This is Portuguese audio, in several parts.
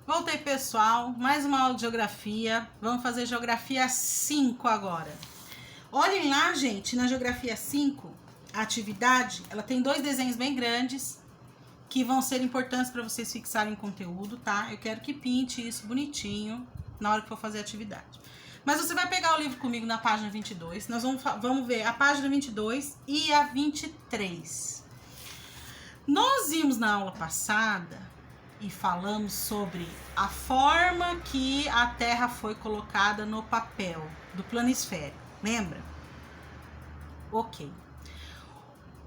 Voltei, pessoal, mais uma aula de geografia. Vamos fazer geografia 5 agora. Olhem lá, gente, na geografia 5, a atividade, ela tem dois desenhos bem grandes que vão ser importantes para vocês fixarem o conteúdo, tá? Eu quero que pinte isso bonitinho na hora que for fazer a atividade. Mas você vai pegar o livro comigo na página 22. Nós vamos ver a página 22 e a 23. Nós vimos na aula passada e falamos sobre a forma que a Terra foi colocada no papel do planisfério, lembra? Ok.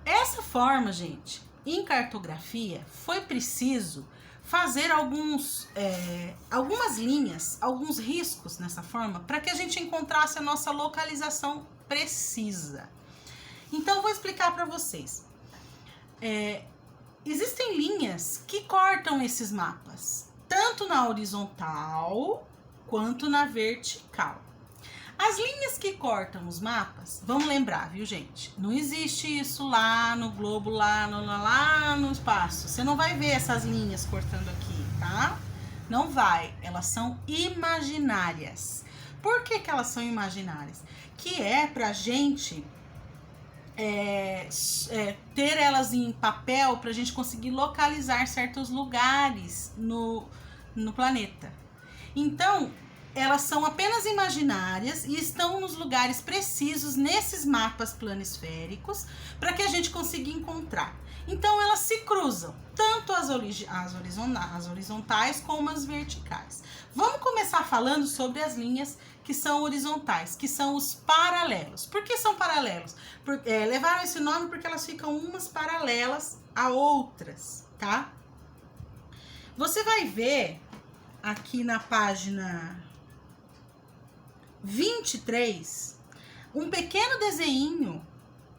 Essa forma, gente, em cartografia, foi preciso fazer algumas linhas, alguns riscos nessa forma, para que a gente encontrasse a nossa localização precisa. Então, vou explicar para vocês. Existem linhas que cortam esses mapas, tanto na horizontal quanto na vertical. As linhas que cortam os mapas, vamos lembrar, viu, gente? Não existe isso lá no globo, lá no espaço. Você não vai ver essas linhas cortando aqui, tá? Não vai. Elas são imaginárias. Por que que elas são imaginárias? Que é pra gente ter elas em papel para a gente conseguir localizar certos lugares no planeta. Então, elas são apenas imaginárias e estão nos lugares precisos nesses mapas planisféricos para que a gente consiga encontrar. Então, elas se cruzam, tanto as horizontais como as verticais. Vamos começar falando sobre as linhas que são horizontais, que são os paralelos. Por que são paralelos? Levaram esse nome porque elas ficam umas paralelas a outras, tá? Você vai ver aqui na página 23 um pequeno desenho.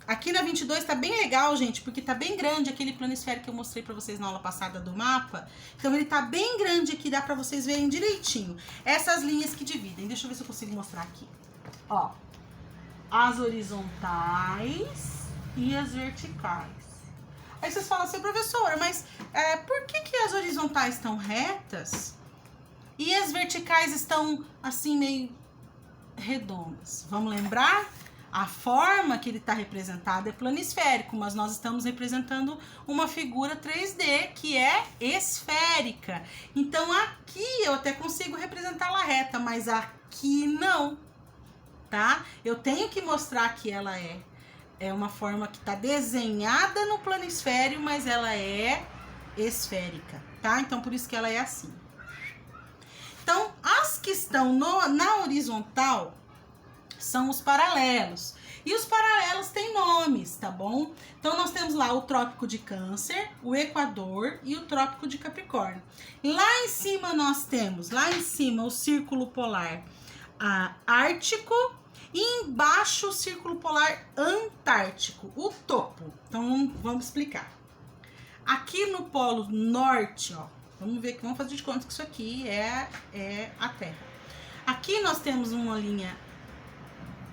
Aqui na 22 tá bem legal, gente, porque tá bem grande aquele planisfério que eu mostrei pra vocês na aula passada do mapa. Então ele tá bem grande aqui, dá pra vocês verem direitinho essas linhas que dividem. Deixa eu ver se eu consigo mostrar aqui. Ó, as horizontais e as verticais. Aí vocês falam assim, professora, mas por que as horizontais estão retas e as verticais estão assim meio redondas? Vamos lembrar? A forma que ele está representado é planisférico, mas nós estamos representando uma figura 3D que é esférica. Então aqui eu até consigo representá-la reta, mas aqui não, tá? Eu tenho que mostrar que ela é uma forma que está desenhada no planisfério, mas ela é esférica, tá? Então por isso que ela é assim. Então as que estão na horizontal são os paralelos. E os paralelos têm nomes, tá bom? Então, nós temos lá o Trópico de Câncer, o Equador e o Trópico de Capricórnio. Lá em cima nós temos, o Círculo Polar Ártico e embaixo o Círculo Polar Antártico, o topo. Então, vamos explicar. Aqui no Polo Norte, ó, vamos ver que vamos fazer de conta que isso aqui é a Terra. Aqui nós temos uma linha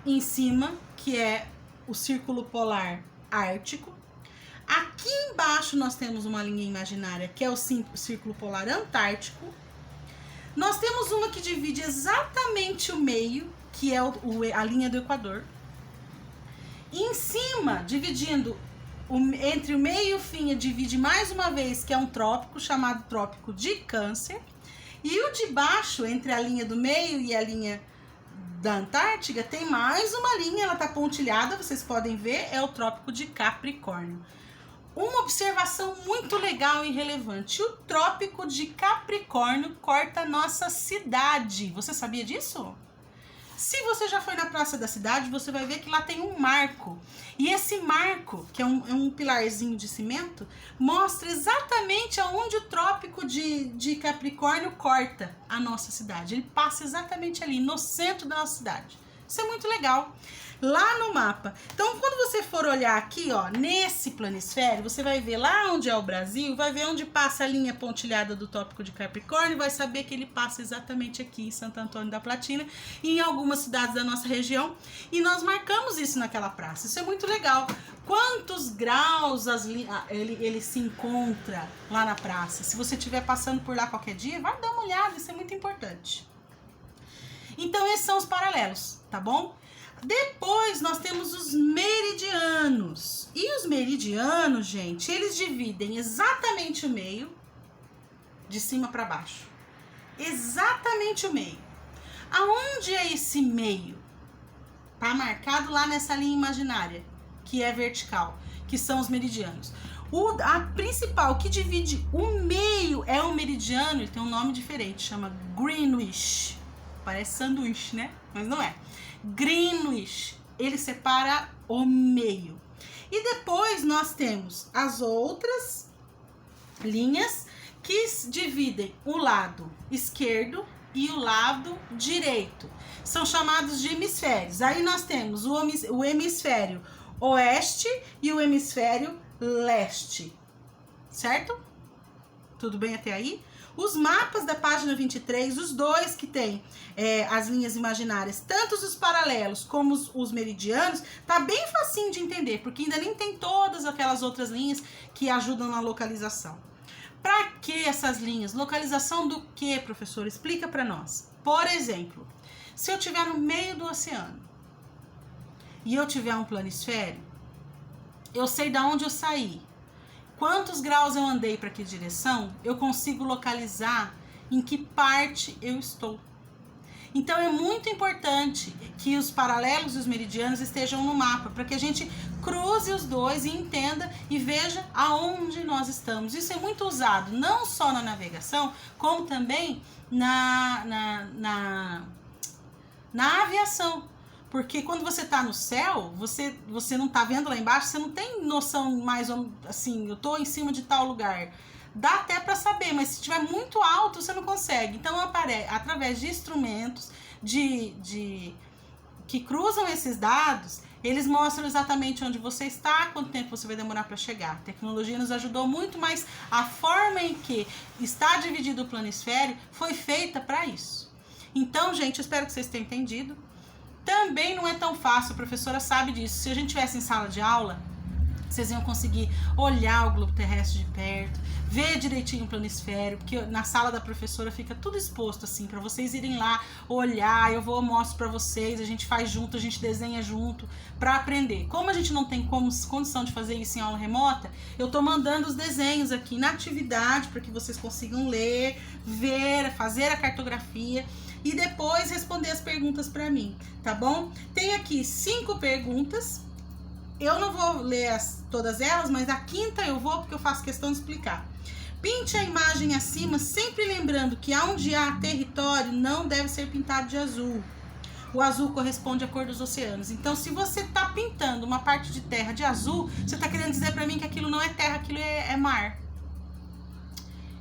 em cima, que é o Círculo Polar Ártico. Aqui embaixo nós temos uma linha imaginária, que é o Círculo Polar Antártico. Nós temos uma que divide exatamente o meio, que é a linha do Equador. E em cima, dividindo entre o meio e o fim, divide mais uma vez, que é um trópico, chamado Trópico de Câncer. E o de baixo, entre a linha do meio e a linha da Antártica, tem mais uma linha, ela tá pontilhada, vocês podem ver, é o Trópico de Capricórnio. Uma observação muito legal e relevante: o Trópico de Capricórnio corta a nossa cidade. Você sabia disso? Se você já foi na Praça da Cidade, você vai ver que lá tem um marco. E esse marco, que é um pilarzinho de cimento, mostra exatamente aonde o Trópico de Capricórnio corta a nossa cidade. Ele passa exatamente ali, no centro da nossa cidade. Isso é muito legal. lá no mapa. Então, quando você for olhar aqui, ó, nesse planisfério, você vai ver lá onde é o Brasil, vai ver onde passa a linha pontilhada do Tópico de Capricórnio, vai saber que ele passa exatamente aqui em Santo Antônio da Platina e em algumas cidades da nossa região. E nós marcamos isso naquela praça. Isso é muito legal. Quantos graus ele se encontra lá na praça? Se você estiver passando por lá qualquer dia, vai dar uma olhada, isso é muito importante. Então, esses são os paralelos, tá bom? Depois, nós temos os meridianos. E os meridianos, gente, eles dividem exatamente o meio, de cima para baixo. Exatamente o meio. Aonde é esse meio? Tá marcado lá nessa linha imaginária, que é vertical, que são os meridianos. A principal que divide o meio é o meridiano, ele tem um nome diferente, chama Greenwich. Parece sanduíche, né? Mas não é. Greenwich, ele separa o meio. E depois nós temos as outras linhas que dividem o lado esquerdo e o lado direito. São chamados de hemisférios. Aí nós temos o hemisfério oeste e o hemisfério leste. Certo? Tudo bem até aí? Os mapas da página 23, os dois que tem as linhas imaginárias, tanto os paralelos como os meridianos, tá bem facinho de entender, porque ainda nem tem todas aquelas outras linhas que ajudam na localização. Para que essas linhas? Localização do que, professor? Explica para nós. Por exemplo, se eu estiver no meio do oceano e eu tiver um planisfério, eu sei de onde eu saí. Quantos graus eu andei para que direção, eu consigo localizar em que parte eu estou. Então é muito importante que os paralelos e os meridianos estejam no mapa, para que a gente cruze os dois e entenda e veja aonde nós estamos. Isso é muito usado, não só na navegação, como também na aviação. Porque quando você está no céu, você não está vendo lá embaixo, você não tem noção mais, assim, eu estou em cima de tal lugar. Dá até para saber, mas se estiver muito alto, você não consegue. Então, através de instrumentos que cruzam esses dados, eles mostram exatamente onde você está, quanto tempo você vai demorar para chegar. A tecnologia nos ajudou muito, mas a forma em que está dividido o planisfério foi feita para isso. Então, gente, eu espero que vocês tenham entendido. Também não é tão fácil, a professora sabe disso. Se a gente tivesse em sala de aula, vocês iam conseguir olhar o globo terrestre de perto, ver direitinho o planisfério, porque na sala da professora fica tudo exposto assim, para vocês irem lá olhar, eu mostro para vocês, a gente faz junto, a gente desenha junto, para aprender. Como a gente não tem condição de fazer isso em aula remota, eu tô mandando os desenhos aqui na atividade, para que vocês consigam ler, ver, fazer a cartografia, e depois responder as perguntas para mim, tá bom? Tem aqui 5 perguntas, eu não vou ler todas elas, mas a quinta eu vou, porque eu faço questão de explicar. Pinte a imagem acima, sempre lembrando que onde há território não deve ser pintado de azul. O azul corresponde à cor dos oceanos. Então, se você está pintando uma parte de terra de azul, você está querendo dizer para mim que aquilo não é terra, aquilo é mar.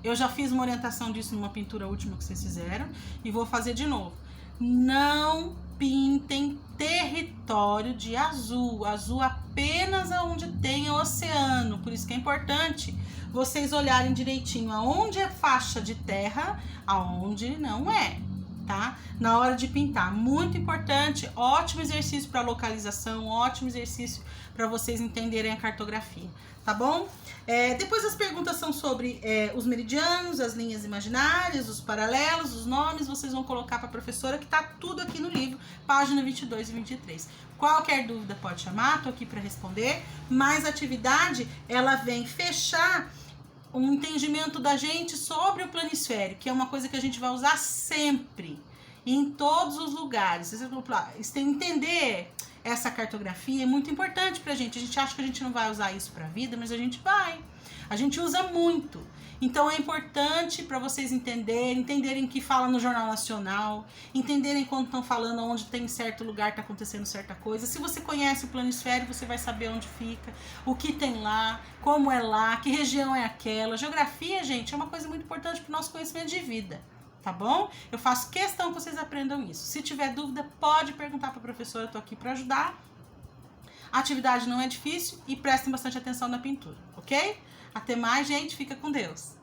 Eu já fiz uma orientação disso numa pintura última que vocês fizeram e vou fazer de novo. Não pintem território de azul. Azul apenas aonde tem o oceano. Por isso que é importante vocês olharem direitinho aonde é faixa de terra, aonde não é, tá? Na hora de pintar. Muito importante. Ótimo exercício para localização, ótimo exercício para vocês entenderem a cartografia, tá bom? Depois as perguntas são sobre os meridianos, as linhas imaginárias, os paralelos, os nomes, vocês vão colocar para a professora, que tá tudo aqui no livro, página 22 e 23. Qualquer dúvida pode chamar, tô aqui para responder, mas a atividade, ela vem fechar um entendimento da gente sobre o planisfério, que é uma coisa que a gente vai usar sempre, em todos os lugares. Vocês entender essa cartografia é muito importante pra gente. A gente acha que a gente não vai usar isso pra vida, mas a gente vai. A gente usa muito. Então é importante para vocês entenderem que fala no Jornal Nacional, entenderem quando estão falando onde tem certo lugar, está acontecendo certa coisa. Se você conhece o planisfério, você vai saber onde fica, o que tem lá, como é lá, que região é aquela. Geografia, gente, é uma coisa muito importante para o nosso conhecimento de vida. Tá bom? Eu faço questão que vocês aprendam isso. Se tiver dúvida, pode perguntar para a professora, eu tô aqui para ajudar, A atividade não é difícil e prestem bastante atenção na pintura, ok? Até mais, gente. Fica com Deus.